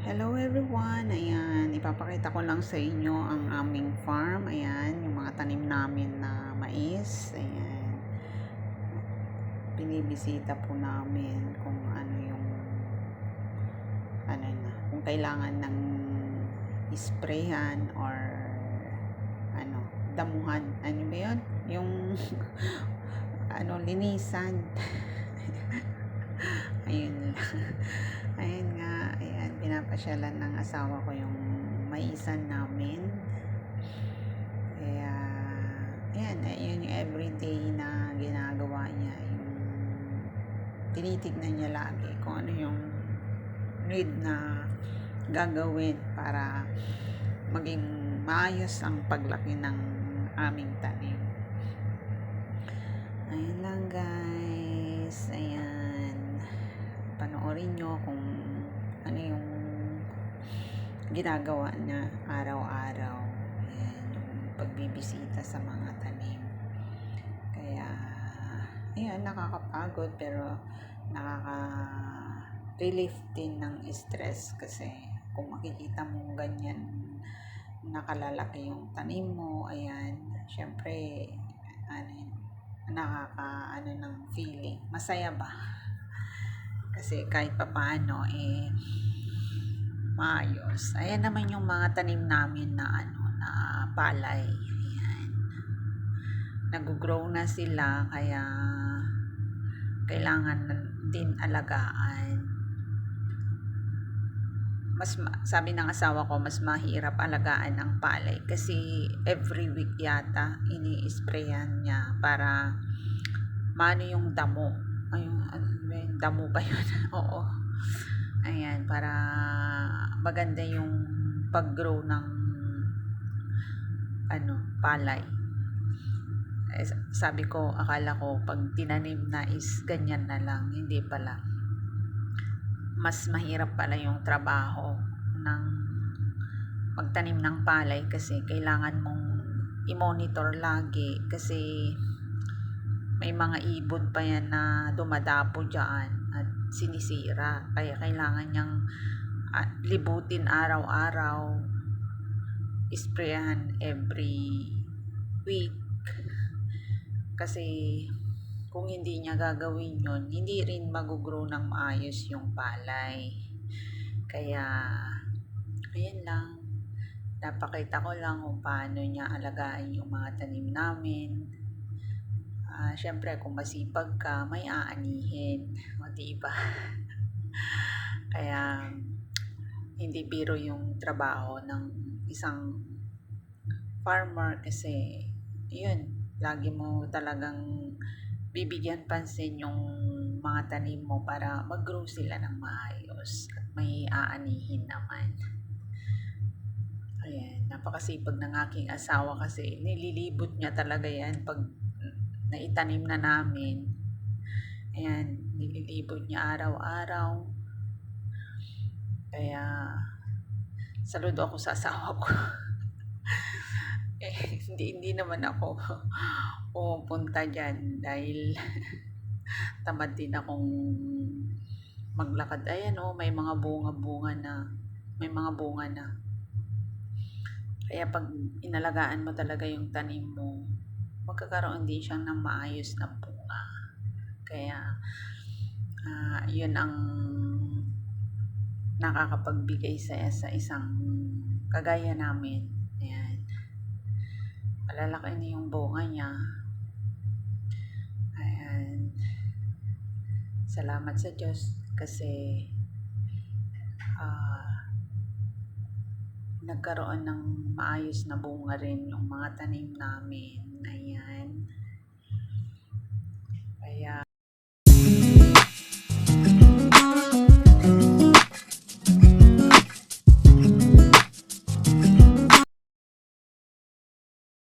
Hello everyone, ayan, ipapakita ko lang sa inyo ang aming farm, ayan, yung mga tanim namin na mais, ayan, binibisita po namin kung ano yung, kung kailangan ng isprayhan or, damuhan, ano ba yun? Yung, linisan, ayun lang. Ayun nga, ayan, pinapasyalan ng asawa ko yung maisan namin. Kaya, ayan, ayun yung everyday na ginagawa niya. Yung tinitignan niya lagi kung ano yung need na gagawin para maging maayos ang paglaki ng aming tanim. Ayun lang guys, ayan, panoorin nyo kung ano yung ginagawa niya araw-araw. Ayan, yung pagbibisita sa mga tanim. Kaya, ayan, nakakapagod pero nakaka-relief din ng stress kasi kung makikita mo ganyan nakalalaki yung tanim mo, ayan, syempre, ng feeling. Masaya ba? Kasi kahit papaano, maayos. Ayan naman yung mga tanim namin na na palay. Ayan. Nag-grow na sila kaya kailangan din alagaan. Sabi ng asawa ko, mas mahirap alagaan ang palay kasi every week yata ini-sprayan niya para maano yung damo. Ayun, damo ba yun? Oo. Ayan, para maganda yung pag-grow ng palay. Sabi ko, akala ko pag tinanim na is ganyan na lang. Hindi pala. Mas mahirap pala yung trabaho ng magtanim ng palay kasi kailangan mong i-monitor lagi kasi may mga ibon pa yan na dumadapo dyan at sinisira. Kaya kailangan niyang libutin araw-araw, isprayan every week. Kasi kung hindi niya gagawin yun, hindi rin mag-grow ng maayos yung palay. Kaya, ayan lang. Napakita ko lang kung paano niya alagaan yung mga tanim namin. Syempre, kung masipag ka, may aanihin. O, diba? Kaya, hindi biro yung trabaho ng isang farmer kasi, yun, lagi mo talagang bibigyan pansin yung mga tanim mo para mag-grow sila ng maayos at may aanihin naman. Ayan, napakasipag ng aking asawa kasi nililibot niya talaga yan pag naitanim na namin. Ayan, nililibot niya araw-araw. Kaya, saludo ako sa asawa ko. Hindi naman ako pupunta dyan dahil tamad din akong maglakad. Ayan may mga bunga-bunga na. May mga bunga na. Kaya pag inalagaan mo talaga yung tanim mo, magkakaroon din siyang ng maayos na bunga. Kaya, yun ang nakakapagbigay sa isang kagaya namin. Ayan. Malalaki na yung bunga niya. Ayan. Salamat sa Diyos kasi nagkaroon ng maayos na bunga rin yung mga tanim namin. Ayan.